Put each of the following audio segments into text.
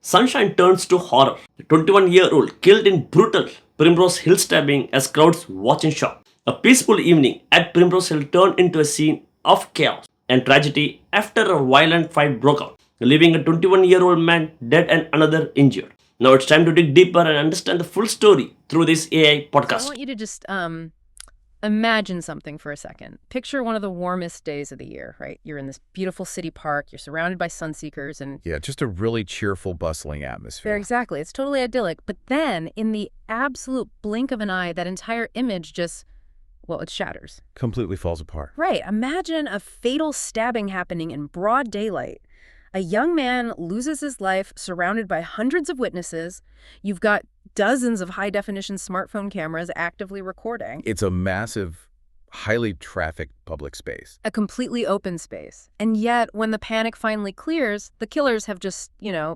Sunshine turns to horror. A 21-year-old killed in brutal Primrose Hill stabbing as crowds watch in shock. A peaceful evening at Primrose Hill turned into a scene of chaos and tragedy after a violent fight broke out, leaving a 21-year-old man dead and another injured. Now it's time to dig deeper and understand the full story through this AI So I podcast. want you to just imagine something for a second. Picture one of the warmest days of the year, right? You're in this beautiful city park. You're surrounded by sunseekers and Yeah, just a really cheerful, bustling atmosphere. exactly. It's totally idyllic. But then in the absolute blink of an eye, that entire image just, well, it shatters. Completely falls apart. Right. Imagine a fatal stabbing happening in broad daylight. A young man loses his life surrounded by hundreds of witnesses. You've got dozens of high-definition smartphone cameras actively recording. It's a massive, highly trafficked public space. A completely open space. And yet, when the panic finally clears, the killers have just,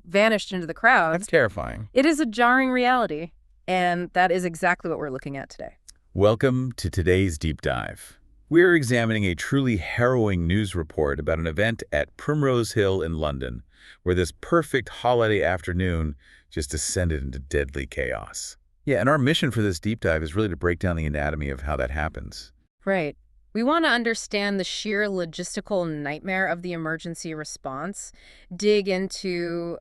vanished into the crowds. That's terrifying. It is a jarring reality, and that is exactly what we're looking at today. Welcome to today's deep dive. We're examining a truly harrowing news report about an event at Primrose Hill in London, where this perfect holiday afternoon just descended into deadly chaos. Yeah, and our mission for this deep dive is really to break down the anatomy of how that happens. Right. We want to understand the sheer logistical nightmare of the emergency response, dig into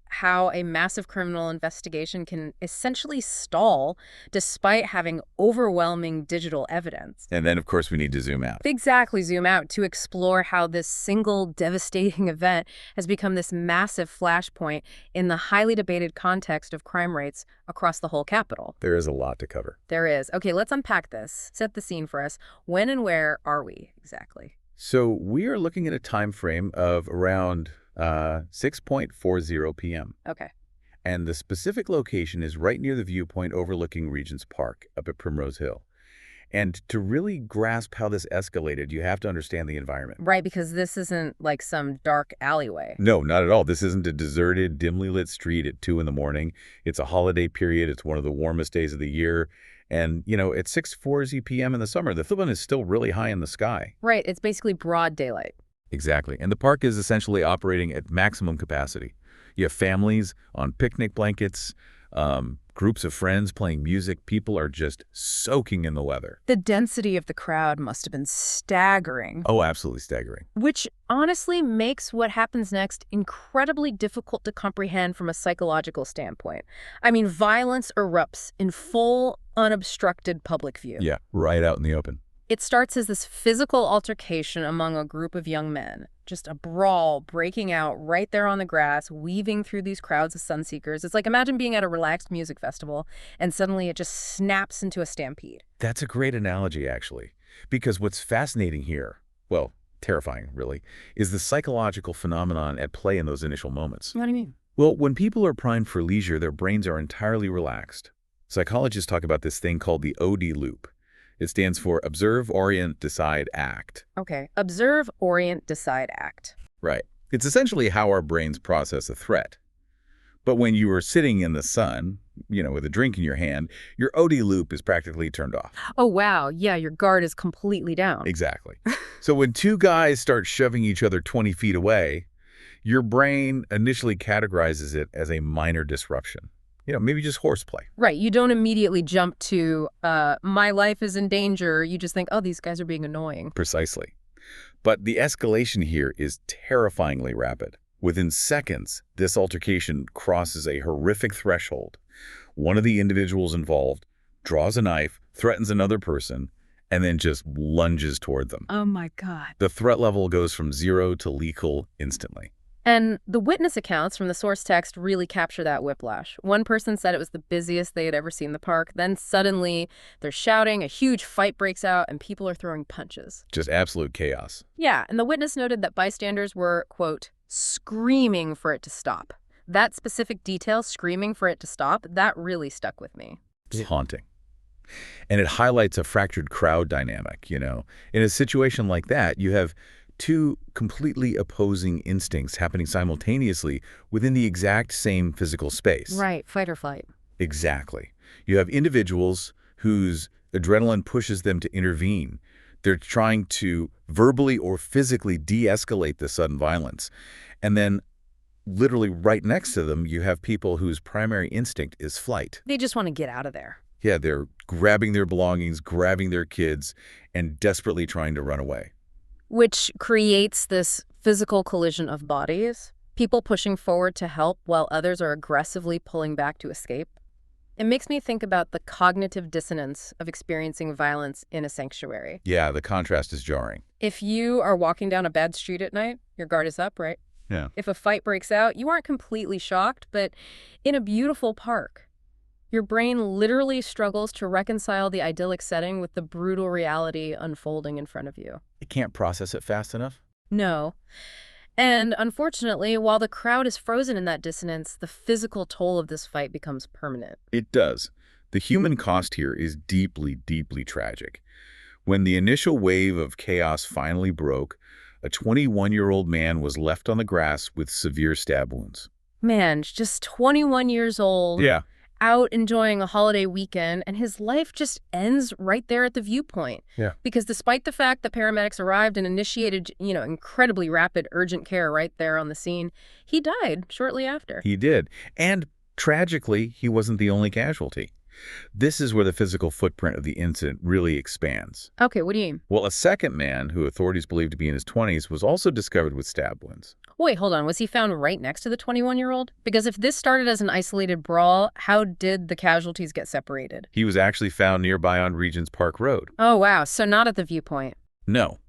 how a massive criminal investigation can essentially stall despite having overwhelming digital evidence. And then, of course, we need to zoom out. Exactly, zoom out to explore how this single devastating event has become this massive flashpoint in the highly debated context of crime rates across the whole capital. There is a lot to cover. There is. Okay, let's unpack this. Set the scene for us. When and where are we exactly? So we are looking at a time frame of around 6:40 p.m. Okay. And the specific location is right near the viewpoint overlooking Regent's Park up at Primrose Hill. And to really grasp how this escalated, you have to understand the environment. Right, because this isn't like some dark alleyway. No, not at all. This isn't a deserted, dimly lit street at 2 in the morning. It's a holiday period. It's one of the warmest days of the year. And, at 6:40 p.m. in the summer, the sun is still really high in the sky. Right, it's basically broad daylight. Exactly. And the park is essentially operating at maximum capacity. You have families on picnic blankets, groups of friends playing music. People are just soaking in the weather. The density of the crowd must have been staggering. Oh, absolutely staggering. Which honestly makes what happens next incredibly difficult to comprehend from a psychological standpoint. I mean, violence erupts in full, unobstructed public view. Yeah, right out in the open. It starts as this physical altercation among a group of young men, just a brawl breaking out right there on the grass, weaving through these crowds of sunseekers. It's like imagine being at a relaxed music festival and suddenly it just snaps into a stampede. That's a great analogy, actually, because what's fascinating here, well, terrifying, really, is the psychological phenomenon at play in those initial moments. What do you mean? Well, when people are primed for leisure, their brains are entirely relaxed. Psychologists talk about this thing called the OD loop. It stands for Observe, Orient, Decide, Act. Okay. Observe, orient, decide, act. Right. It's essentially how our brains process a threat. But when you are sitting in the sun, with a drink in your hand, your OD loop is practically turned off. Oh, wow. Yeah, your guard is completely down. Exactly. So when two guys start shoving each other 20 feet away, your brain initially categorizes it as a minor disruption. Maybe just horseplay. Right. You don't immediately jump to, my life is in danger. You just think, oh, these guys are being annoying. Precisely. But the escalation here is terrifyingly rapid. Within seconds, this altercation crosses a horrific threshold. One of the individuals involved draws a knife, threatens another person, and then just lunges toward them. Oh, my God. The threat level goes from 0 to lethal instantly. And the witness accounts from the source text really capture that whiplash. One person said it was the busiest they had ever seen the park. Then suddenly they're shouting, a huge fight breaks out, and people are throwing punches. Just absolute chaos. Yeah, and the witness noted that bystanders were, quote, screaming for it to stop. That specific detail, screaming for it to stop, that really stuck with me. It's haunting. And it highlights a fractured crowd dynamic, In a situation like that, you have two completely opposing instincts happening simultaneously within the exact same physical space. Right, fight or flight. Exactly. You have individuals whose adrenaline pushes them to intervene. They're trying to verbally or physically de-escalate the sudden violence. And then literally right next to them, you have people whose primary instinct is flight. They just want to get out of there. Yeah, they're grabbing their belongings, grabbing their kids, and desperately trying to run away. Which creates this physical collision of bodies, people pushing forward to help while others are aggressively pulling back to escape. It makes me think about the cognitive dissonance of experiencing violence in a sanctuary. Yeah, the contrast is jarring. If you are walking down a bad street at night, your guard is up, right? Yeah. If a fight breaks out, you aren't completely shocked, but in a beautiful park, your brain literally struggles to reconcile the idyllic setting with the brutal reality unfolding in front of you. It can't process it fast enough? No. And unfortunately, while the crowd is frozen in that dissonance, the physical toll of this fight becomes permanent. It does. The human cost here is deeply, deeply tragic. When the initial wave of chaos finally broke, a 21-year-old man was left on the grass with severe stab wounds. Man, just 21 years old, Yeah. out enjoying a holiday weekend, and his life just ends right there at the viewpoint. Yeah. Because despite the fact that paramedics arrived and initiated, incredibly rapid urgent care right there on the scene, he died shortly after. He did. And tragically, he wasn't the only casualty. This is where the physical footprint of the incident really expands. Okay, what do you mean? Well, a second man, who authorities believe to be in his 20s, was also discovered with stab wounds. Wait, hold on. Was he found right next to the 21-year-old? Because if this started as an isolated brawl, how did the casualties get separated? He was actually found nearby on Regents Park Road. Oh, wow. So not at the viewpoint. No.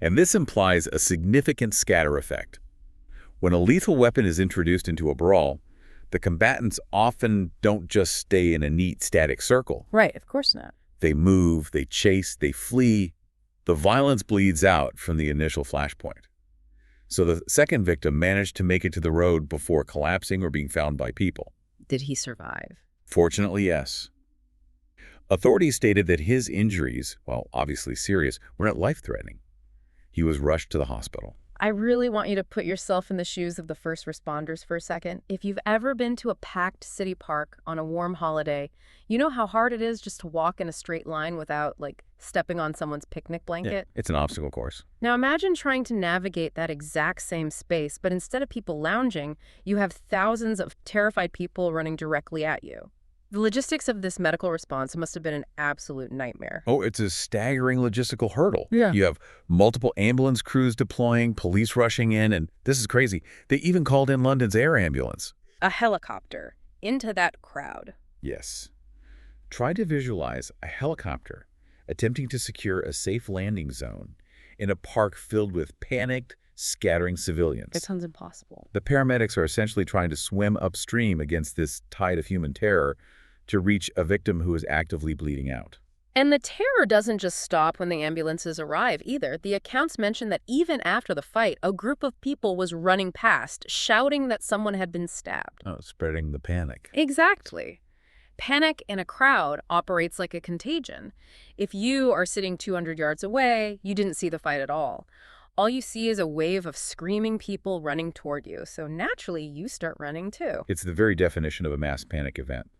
And this implies a significant scatter effect. When a lethal weapon is introduced into a brawl, the combatants often don't just stay in a neat, static circle. Right, of course not. They move, they chase, they flee. The violence bleeds out from the initial flashpoint. So the second victim managed to make it to the road before collapsing or being found by people. Did he survive? Fortunately, yes. Authorities stated that his injuries, while obviously serious, were not life-threatening. He was rushed to the hospital. I really want you to put yourself in the shoes of the first responders for a second. If you've ever been to a packed city park on a warm holiday, you know how hard it is just to walk in a straight line without, stepping on someone's picnic blanket? Yeah, it's an obstacle course. Now imagine trying to navigate that exact same space, but instead of people lounging, you have thousands of terrified people running directly at you. The logistics of this medical response must have been an absolute nightmare. Oh, it's a staggering logistical hurdle. Yeah. You have multiple ambulance crews deploying, police rushing in, and this is crazy. They even called in London's air ambulance. A helicopter into that crowd. Yes. Try to visualize a helicopter attempting to secure a safe landing zone in a park filled with panicked, scattering civilians. It sounds impossible. The paramedics are essentially trying to swim upstream against this tide of human terror to reach a victim who is actively bleeding out. And the terror doesn't just stop when the ambulances arrive either. The accounts mention that even after the fight, a group of people was running past, shouting that someone had been stabbed. Oh, spreading the panic. Exactly. Panic in a crowd operates like a contagion. If you are sitting 200 yards away, you didn't see the fight at all. All you see is a wave of screaming people running toward you. So naturally, you start running too. It's the very definition of a mass panic event.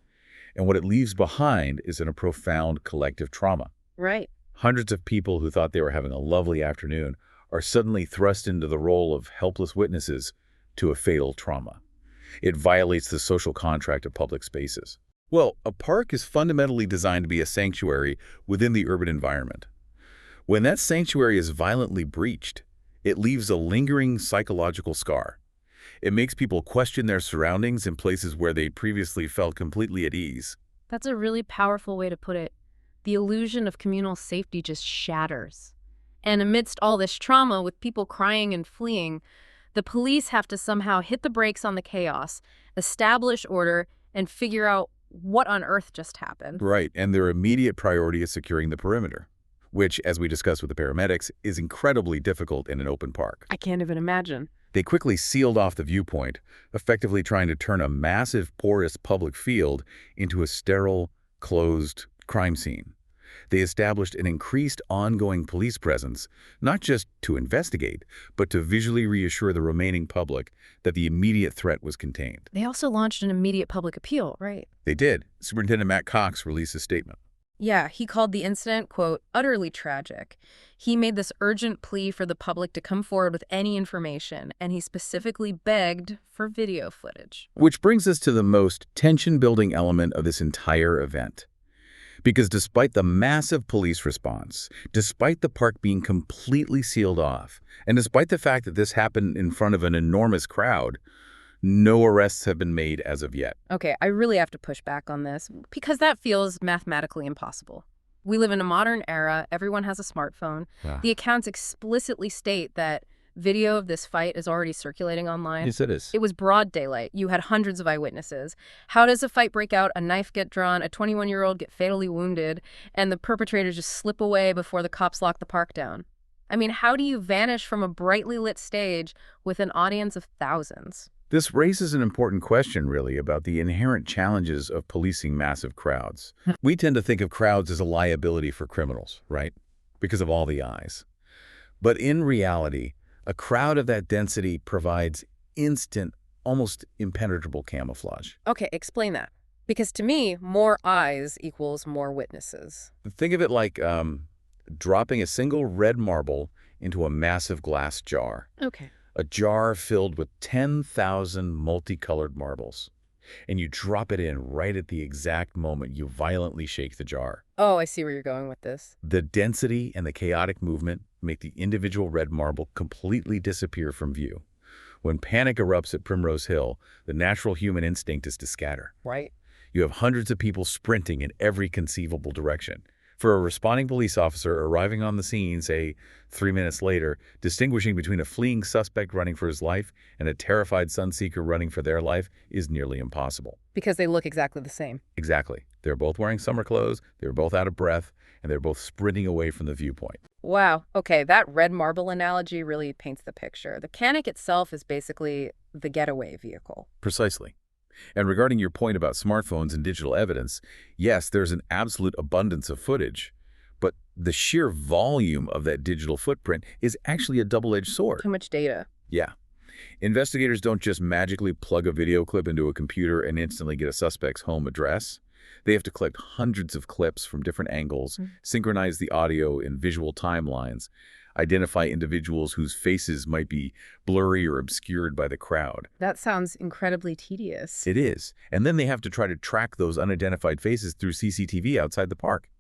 And what it leaves behind is a profound collective trauma. Right. Hundreds of people who thought they were having a lovely afternoon are suddenly thrust into the role of helpless witnesses to a fatal trauma. It violates the social contract of public spaces. Well, a park is fundamentally designed to be a sanctuary within the urban environment. When that sanctuary is violently breached, it leaves a lingering psychological scar. It makes people question their surroundings in places where they previously felt completely at ease. That's a really powerful way to put it. The illusion of communal safety just shatters. And amidst all this trauma, with people crying and fleeing, the police have to somehow hit the brakes on the chaos, establish order, and figure out what on earth just happened. Right, and their immediate priority is securing the perimeter, which, as we discussed with the paramedics, is incredibly difficult in an open park. I can't even imagine. They quickly sealed off the viewpoint, effectively trying to turn a massive, porous public field into a sterile, closed crime scene. They established an increased ongoing police presence, not just to investigate, but to visually reassure the remaining public that the immediate threat was contained. They also launched an immediate public appeal, right? They did. Superintendent Matt Cox released a statement. Yeah, he called the incident, quote, utterly tragic. He made this urgent plea for the public to come forward with any information, and he specifically begged for video footage. Which brings us to the most tension-building element of this entire event. Because despite the massive police response, despite the park being completely sealed off, and despite the fact that this happened in front of an enormous crowd, no arrests have been made as of yet. Okay, I really have to push back on this because that feels mathematically impossible. We live in a modern era. Everyone has a smartphone. Yeah. The accounts explicitly state that video of this fight is already circulating online. Yes, it is. It was broad daylight. You had hundreds of eyewitnesses. How does a fight break out, a knife get drawn, a 21-year-old get fatally wounded, and the perpetrators just slip away before the cops lock the park down? I mean, how do you vanish from a brightly lit stage with an audience of thousands? This raises an important question, really, about the inherent challenges of policing massive crowds. We tend to think of crowds as a liability for criminals, right? Because of all the eyes. But in reality, a crowd of that density provides instant, almost impenetrable camouflage. Okay, explain that. Because to me, more eyes equals more witnesses. Think of it like dropping a single red marble into a massive glass jar. Okay. A jar filled with 10,000 multicolored marbles. And you drop it in right at the exact moment you violently shake the jar. Oh, I see where you're going with this. The density and the chaotic movement make the individual red marble completely disappear from view. When panic erupts at Primrose Hill, the natural human instinct is to scatter. Right. You have hundreds of people sprinting in every conceivable direction. For a responding police officer arriving on the scene, say, 3 minutes later, distinguishing between a fleeing suspect running for his life and a terrified sunseeker running for their life is nearly impossible. Because they look exactly the same. Exactly. They're both wearing summer clothes, they're both out of breath, and they're both sprinting away from the viewpoint. Wow. Okay, that red marble analogy really paints the picture. The Canic itself is basically the getaway vehicle. Precisely. And regarding your point about smartphones and digital evidence, yes, there's an absolute abundance of footage, but the sheer volume of that digital footprint is actually a double-edged sword. Too much data. Yeah. Investigators don't just magically plug a video clip into a computer and instantly get a suspect's home address. They have to collect hundreds of clips from different angles, synchronize the audio in visual timelines, identify individuals whose faces might be blurry or obscured by the crowd. That sounds incredibly tedious. It is. And then they have to try to track those unidentified faces through CCTV outside the park.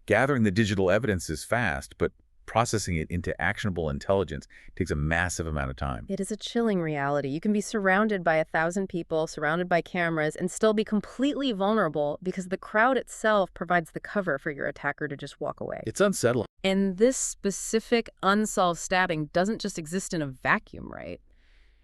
Gathering the digital evidence is fast, but processing it into actionable intelligence takes a massive amount of time. It is a chilling reality. You can be surrounded by 1,000 people, surrounded by cameras, and still be completely vulnerable because the crowd itself provides the cover for your attacker to just walk away. It's unsettling. And this specific unsolved stabbing doesn't just exist in a vacuum, right?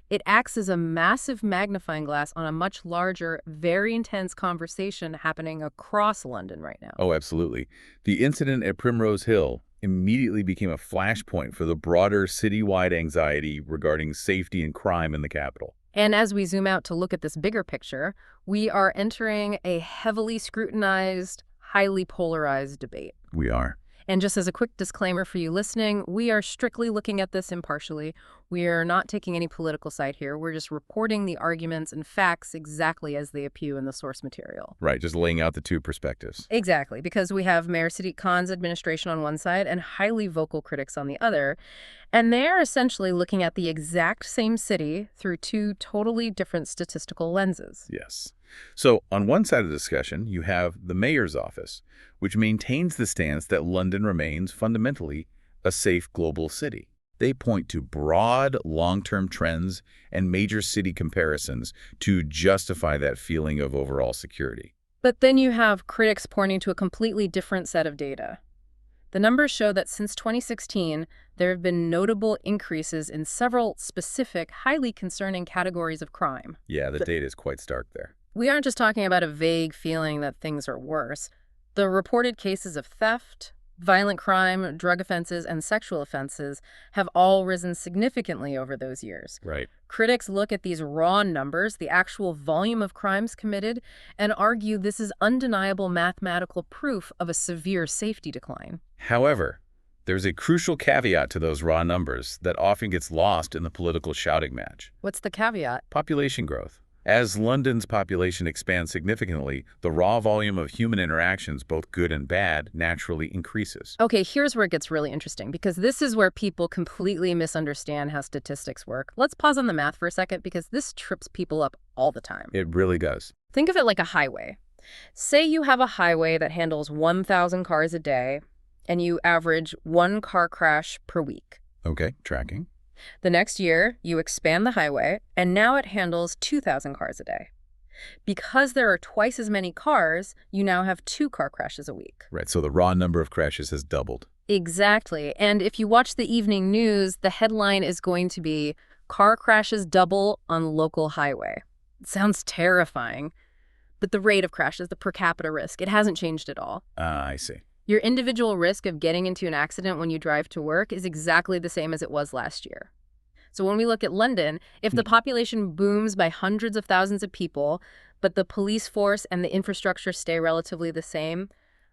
It acts as a massive magnifying glass on a much larger, very intense conversation happening across London right now. Oh, absolutely. The incident at Primrose Hill immediately became a flashpoint for the broader citywide anxiety regarding safety and crime in the capital. And as we zoom out to look at this bigger picture, we are entering a heavily scrutinized, highly polarized debate. We are. And just as a quick disclaimer for you listening, we are strictly looking at this impartially. We are not taking any political side here. We're just reporting the arguments and facts exactly as they appear in the source material. Right, just laying out the two perspectives. Exactly, because we have Mayor Sadiq Khan's administration on one side and highly vocal critics on the other. And they're essentially looking at the exact same city through two totally different statistical lenses. Yes. So on one side of the discussion, you have the mayor's office, which maintains the stance that London remains fundamentally a safe global city. They point to broad, long-term trends and major city comparisons to justify that feeling of overall security. But then you have critics pointing to a completely different set of data. The numbers show that since 2016, there have been notable increases in several specific, highly concerning categories of crime. Yeah, the data is quite stark there. We aren't just talking about a vague feeling that things are worse. The reported cases of theft, violent crime, drug offenses, and sexual offenses have all risen significantly over those years. Right. Critics look at these raw numbers, the actual volume of crimes committed, and argue this is undeniable mathematical proof of a severe safety decline. However, there's a crucial caveat to those raw numbers that often gets lost in the political shouting match. What's the caveat? Population growth. As London's population expands significantly, the raw volume of human interactions, both good and bad, naturally increases. Okay, here's where it gets really interesting, because this is where people completely misunderstand how statistics work. Let's pause on the math for a second, because this trips people up all the time. It really does. Think of it like a highway. Say you have a highway that handles 1,000 cars a day, and you average 1 car crash per week. Okay, tracking. The next year, you expand the highway, and now it handles 2,000 cars a day. Because there are twice as many cars, you now have 2 car crashes a week. Right, so the raw number of crashes has doubled. Exactly. And if you watch the evening news, the headline is going to be, "Car crashes double on local highway." It sounds terrifying. But the rate of crashes, the per capita risk, it hasn't changed at all. I see. Your individual risk of getting into an accident when you drive to work is exactly the same as it was last year. So when we look at London, if the population booms by hundreds of thousands of people, but the police force and the infrastructure stay relatively the same,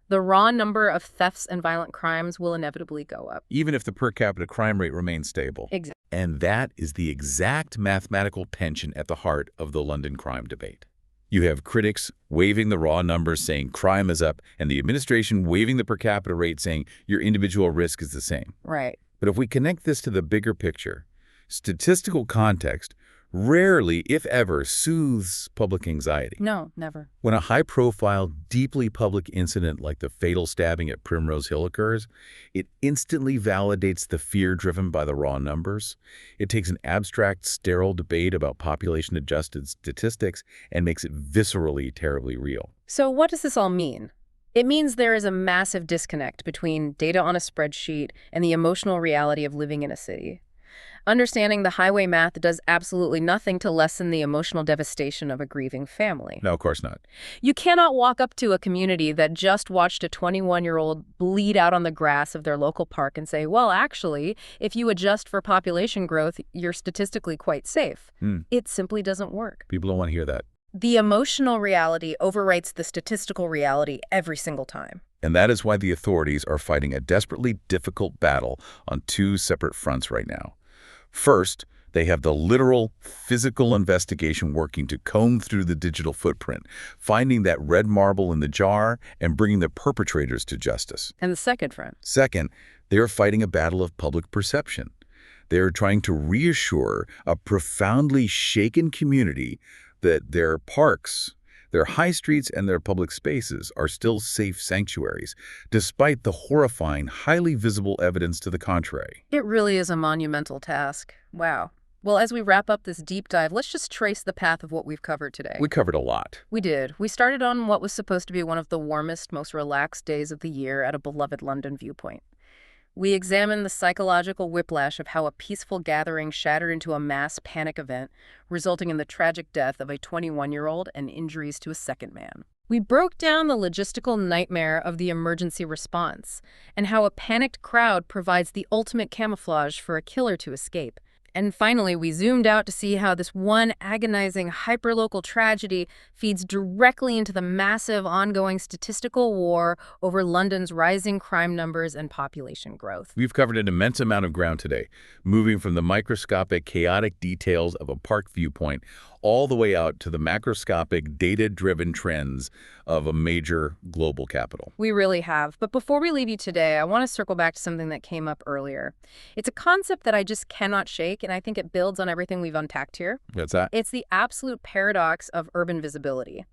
the raw number of thefts and violent crimes will inevitably go up. Even if the per capita crime rate remains stable. Exactly. And that is the exact mathematical tension at the heart of the London crime debate. You have critics waving the raw numbers saying crime is up, and the administration waving the per capita rate saying your individual risk is the same. Right. But if we connect this to the bigger picture, statistical context rarely, if ever, soothes public anxiety. No, never. When a high-profile, deeply public incident like the fatal stabbing at Primrose Hill occurs, it instantly validates the fear driven by the raw numbers. It takes an abstract, sterile debate about population-adjusted statistics and makes it viscerally, terribly real. So what does this all mean? It means there is a massive disconnect between data on a spreadsheet and the emotional reality of living in a city. Understanding the highway math does absolutely nothing to lessen the emotional devastation of a grieving family. No, of course not. You cannot walk up to a community that just watched a 21-year-old bleed out on the grass of their local park and say, well, actually, if you adjust for population growth, you're statistically quite safe. It simply doesn't work. People don't want to hear that. The emotional reality overwrites the statistical reality every single time. And that is why the authorities are fighting a desperately difficult battle on 2 separate fronts right now. First, they have the literal, physical investigation working to comb through the digital footprint, finding that red marble in the jar and bringing the perpetrators to justice. And the second front? Second, they are fighting a battle of public perception. They are trying to reassure a profoundly shaken community that their parks, their high streets, and their public spaces are still safe sanctuaries, despite the horrifying, highly visible evidence to the contrary. It really is a monumental task. Wow. Well, as we wrap up this deep dive, let's just trace the path of what we've covered today. We covered a lot. We did. We started on what was supposed to be one of the warmest, most relaxed days of the year at a beloved London viewpoint. We examined the psychological whiplash of how a peaceful gathering shattered into a mass panic event, resulting in the tragic death of a 21-year-old and injuries to a second man. We broke down the logistical nightmare of the emergency response and how a panicked crowd provides the ultimate camouflage for a killer to escape. And finally, we zoomed out to see how this one agonizing hyperlocal tragedy feeds directly into the massive ongoing statistical war over London's rising crime numbers and population growth. We've covered an immense amount of ground today, moving from the microscopic, chaotic details of a park viewpoint all the way out to the macroscopic, data-driven trends of a major global capital. We really have. But before we leave you today, I want to circle back to something that came up earlier. It's a concept that I just cannot shake, and I think it builds on everything we've unpacked here. What's that? It's the absolute paradox of urban visibility.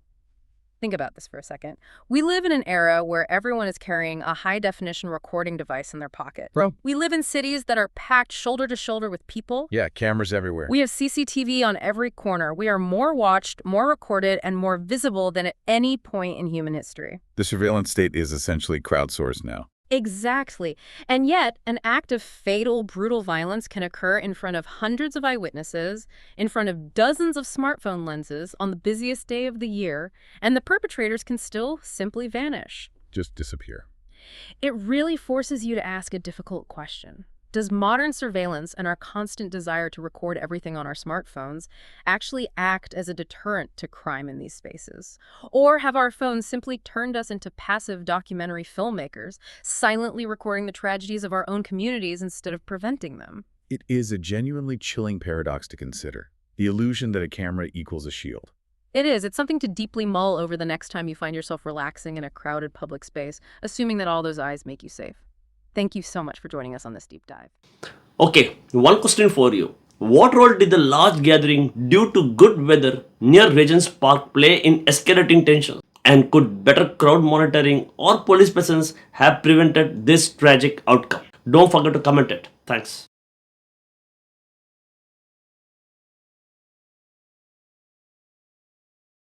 Think about this for a second. We live in an era where everyone is carrying a high-definition recording device in their pocket. Bro. We live in cities that are packed shoulder to shoulder with people. Yeah, cameras everywhere. We have CCTV on every corner. We are more watched, more recorded, and more visible than at any point in human history. The surveillance state is essentially crowdsourced now. Exactly. And yet, an act of fatal, brutal violence can occur in front of hundreds of eyewitnesses, in front of dozens of smartphone lenses on the busiest day of the year, and the perpetrators can still simply vanish. Just disappear. It really forces you to ask a difficult question. Does modern surveillance and our constant desire to record everything on our smartphones actually act as a deterrent to crime in these spaces? Or have our phones simply turned us into passive documentary filmmakers, silently recording the tragedies of our own communities instead of preventing them? It is a genuinely chilling paradox to consider. The illusion that a camera equals a shield. It is. It's something to deeply mull over the next time you find yourself relaxing in a crowded public space, assuming that all those eyes make you safe. Thank you so much for joining us on this deep dive. Okay, one question for you. What role did the large gathering due to good weather near Regent's Park play in escalating tensions? And could better crowd monitoring or police presence have prevented this tragic outcome? Don't forget to comment it. Thanks.